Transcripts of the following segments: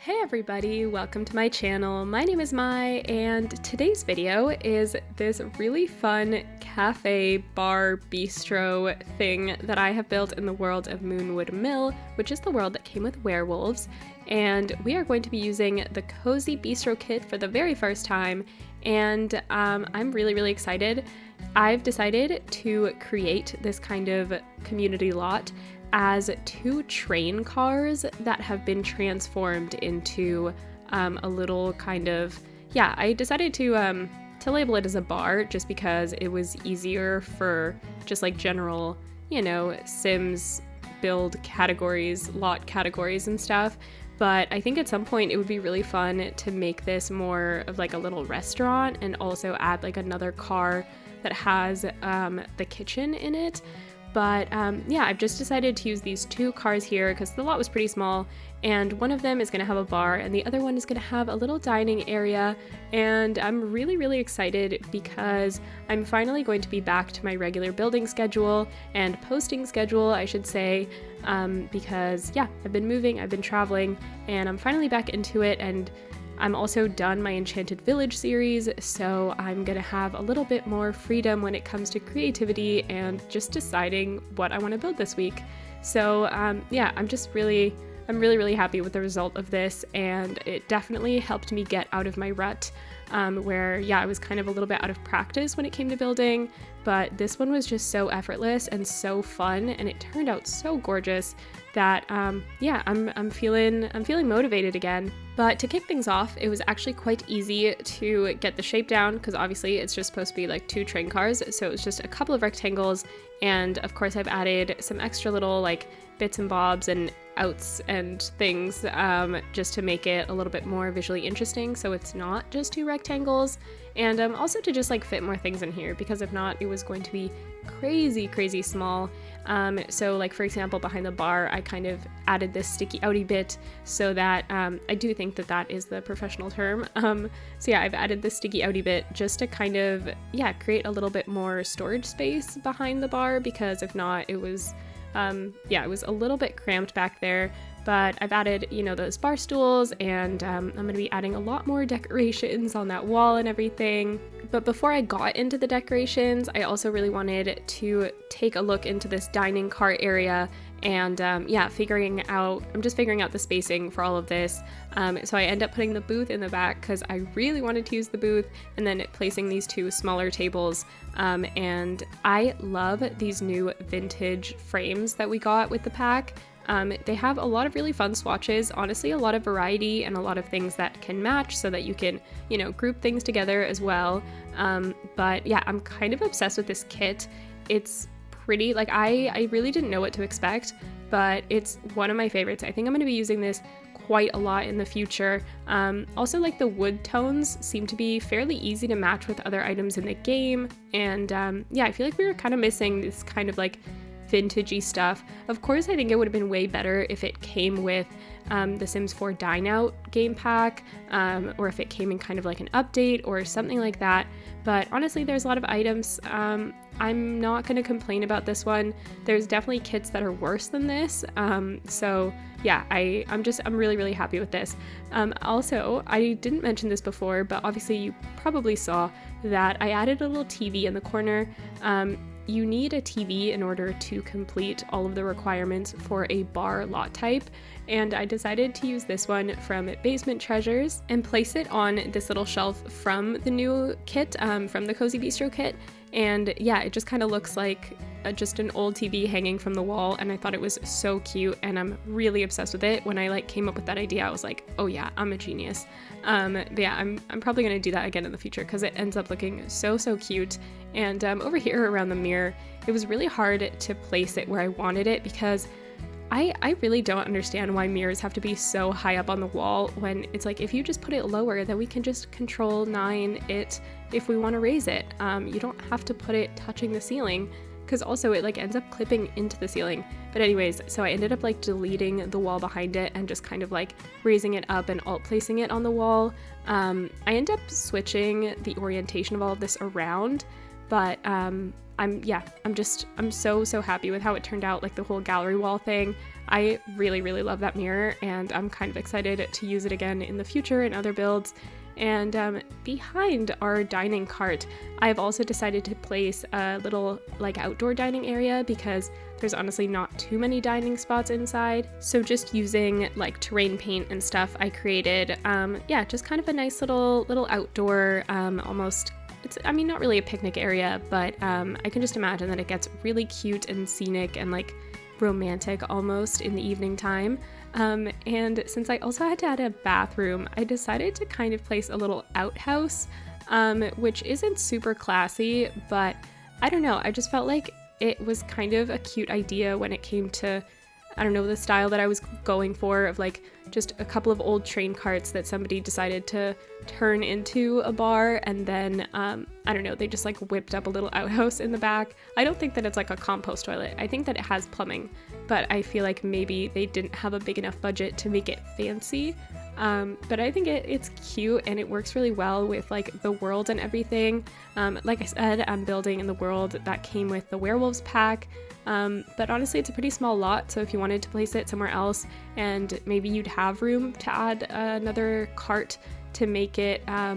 Hey everybody, welcome to my channel. My name is Mai, and today's video is this really fun cafe, bar, bistro thing that I have built in the world of Moonwood Mill, which is the world that came with werewolves. And we are going to be using the Cozy Bistro kit for the very first time, and I'm really excited. I've decided to create this kind of community lot as two train cars that have been transformed into a little kind of, I decided to label it as a bar just because it was easier for just like general, Sims build categories, lot categories and stuff. But I think at some point it would be really fun to make this more of like a little restaurant and also add like another car that has the kitchen in it. But I've just decided to use these two cars here because the lot was pretty small, and one of them is going to have a bar and the other one is going to have a little dining area. And I'm really excited because I'm finally going to be back to my regular building schedule and posting schedule, I should say, because I've been moving, I've been traveling, and I'm finally back into it. And I'm also done my Enchanted Village series, so I'm gonna have a little bit more freedom when it comes to creativity and just deciding what I want to build this week. So I'm really happy with the result of this, and it definitely helped me get out of my rut where I was kind of a little bit out of practice when it came to building, but this one was just so effortless and so fun, and it turned out so gorgeous that I'm feeling motivated again. But to kick things off, it was actually quite easy to get the shape down because obviously it's just supposed to be like two train cars, so it was just a couple of rectangles, and of course I've added some extra little like bits and bobs and outs and things just to make it a little bit more visually interesting, so it's not just two rectangles, and also to just like fit more things in here, because if not it was going to be crazy small. So like for example behind the bar I kind of added this sticky outy bit so that I do think that is the professional term. I've added this sticky outy bit just to kind of create a little bit more storage space behind the bar, because if not it was it was a little bit cramped back there. But I've added, those bar stools, and I'm going to be adding a lot more decorations on that wall and everything. But before I got into the decorations, I also really wanted to take a look into this dining car area and I'm just figuring out the spacing for all of this. So I end up putting the booth in the back because I really wanted to use the booth, and then placing these two smaller tables. And I love these new vintage frames that we got with the pack. They have a lot of really fun swatches, honestly a lot of variety and a lot of things that can match so that you can, group things together as well. But I'm kind of obsessed with this kit. It's pretty, like I really didn't know what to expect, but it's one of my favorites. I think I'm going to be using this quite a lot in the future. Also, like the wood tones seem to be fairly easy to match with other items in the game, and I feel like we were kind of missing this kind of like vintagey stuff. Of course, I think it would have been way better if it came with the Sims 4 Dine Out game pack, or if it came in kind of like an update or something like that. But honestly, there's a lot of items. I'm not going to complain about this one. There's definitely kits that are worse than this. I'm really happy with this. Also, I didn't mention this before, but obviously you probably saw that I added a little TV in the corner. You need a TV in order to complete all of the requirements for a bar lot type, and I decided to use this one from Basement Treasures and place it on this little shelf from the new kit, from the Cozy Bistro kit. And it just kind of looks like just an old TV hanging from the wall, and I thought it was so cute, and I'm really obsessed with it. When I came up with that idea, I was like, oh yeah, I'm a genius. I'm probably gonna do that again in the future because it ends up looking so cute. And over here around the mirror, it was really hard to place it where I wanted it because I really don't understand why mirrors have to be so high up on the wall, when it's like if you just put it lower, then we can just control 9 it if we want to raise it. You don't have to put it touching the ceiling, because also it ends up clipping into the ceiling. But anyways, so I ended up deleting the wall behind it and just kind of raising it up and alt placing it on the wall. I end up switching the orientation of all of this around, but I'm so happy with how it turned out, like the whole gallery wall thing. I really love that mirror, and I'm kind of excited to use it again in the future in other builds. And behind our dining cart, I've also decided to place a little like outdoor dining area because there's honestly not too many dining spots inside. So just using like terrain paint and stuff, I created, just kind of a nice little outdoor, almost, it's not really a picnic area, but I can just imagine that it gets really cute and scenic and like romantic almost in the evening time. And since I also had to add a bathroom, I decided to kind of place a little outhouse, which isn't super classy, but I don't know, I just felt like it was kind of a cute idea when it came to, I don't know, the style that I was going for, of like just a couple of old train carts that somebody decided to turn into a bar, and then I don't know, they just like whipped up a little outhouse in the back. I don't think that it's like a compost toilet. I think that it has plumbing, but I feel like maybe they didn't have a big enough budget to make it fancy. But I think it's cute and it works really well with like the world and everything. Like I said, I'm building in the world that came with the werewolves pack. But honestly, it's a pretty small lot, so if you wanted to place it somewhere else and maybe you'd have room to add another cart to make it a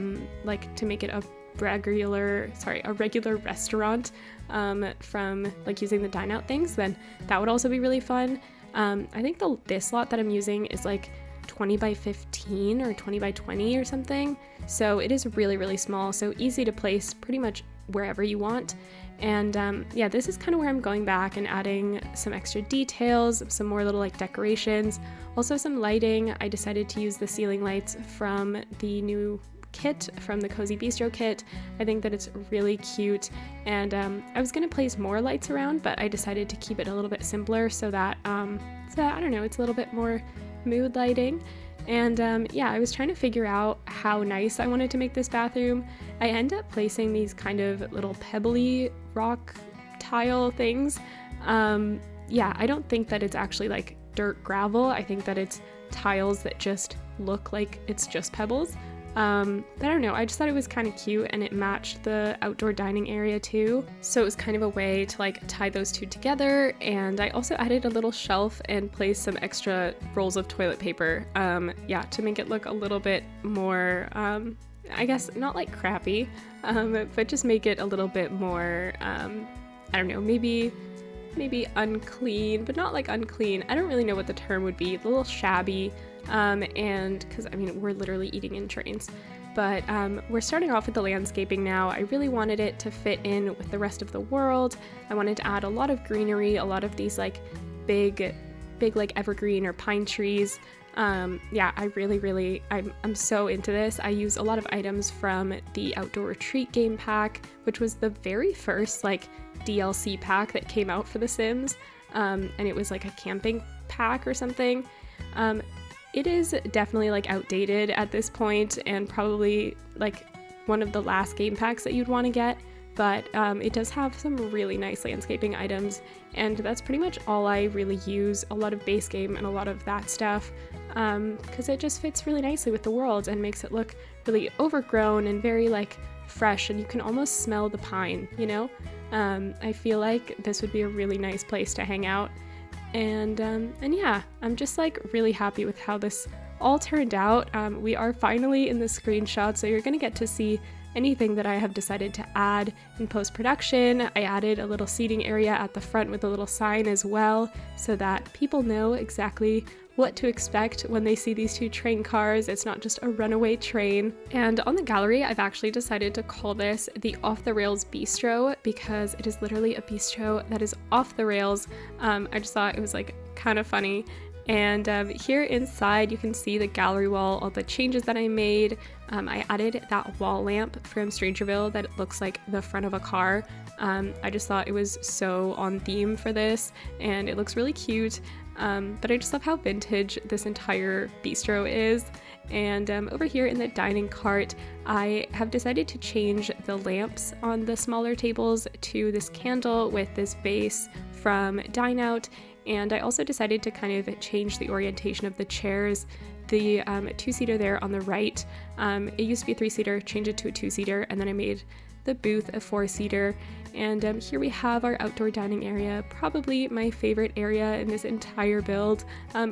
regular restaurant from like using the dine out things, then that would also be really fun. I think this lot that I'm using is like 20 by 15 or 20 by 20 or something, so it is really small, so easy to place pretty much wherever you want. And this is kind of where I'm going back and adding some extra details, some more little like decorations, also some lighting. I decided to use the ceiling lights from the new kit, from the Cozy Bistro kit. I think that it's really cute, and I was gonna place more lights around, but I decided to keep it a little bit simpler so that I don't know, it's a little bit more mood lighting. And I was trying to figure out how nice I wanted to make this bathroom. I end up placing these kind of little pebbly rock tile things. I don't think that it's actually like dirt gravel. I think that it's tiles that just look like it's just pebbles. But I don't know, I just thought it was kind of cute, and it matched the outdoor dining area too. So it was kind of a way to like tie those two together. And I also added a little shelf and placed some extra rolls of toilet paper, to make it look a little bit more, I guess not like crappy, but just make it a little bit more, I don't know, maybe unclean, but not like unclean. I don't really know what the term would be. A little shabby. And because we're literally eating in trains, but we're starting off with the landscaping now. I really wanted it to fit in with the rest of the world. I wanted to add a lot of greenery, a lot of these like big like evergreen or pine trees. I'm so into this. I use a lot of items from the Outdoor Retreat game pack, which was the very first like DLC pack that came out for The Sims, and it was like a camping pack or something. It is definitely like outdated at this point, and probably like one of the last game packs that you'd want to get, but it does have some really nice landscaping items, and that's pretty much all I really use. A lot of base game and a lot of that stuff, because it just fits really nicely with the world and makes it look really overgrown and very like fresh, and you can almost smell the pine, you know? I feel like this would be a really nice place to hang out. And I'm just like really happy with how this all turned out. We are finally in the screenshot, so you're gonna get to see anything that I have decided to add in post-production. I added a little seating area at the front with a little sign as well, so that people know exactly what to expect when they see these two train cars. It's not just a runaway train. And on the gallery, I've actually decided to call this the Off the Rails Bistro, because it is literally a bistro that is off the rails. I just thought it was like kind of funny. And here inside you can see the gallery wall, all the changes that I made. I added that wall lamp from Strangerville that looks like the front of a car. I just thought it was so on theme for this, and it looks really cute. But I just love how vintage this entire bistro is. And over here in the dining cart, I have decided to change the lamps on the smaller tables to this candle with this vase from Dine Out. And I also decided to kind of change the orientation of the chairs. The two-seater there on the right, it used to be a three-seater, changed it to a two-seater, and then I made the booth a four-seater. And here we have our outdoor dining area, probably my favorite area in this entire build,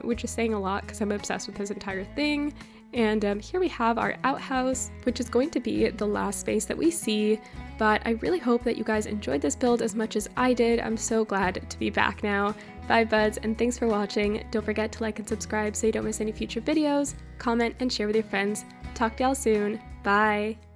which is saying a lot because I'm obsessed with this entire thing. And here we have our outhouse, which is going to be the last space that we see, but I really hope that you guys enjoyed this build as much as I did. I'm so glad to be back now. Bye buds, and thanks for watching. Don't forget to like and subscribe so you don't miss any future videos, comment and share with your friends. Talk to y'all soon. Bye!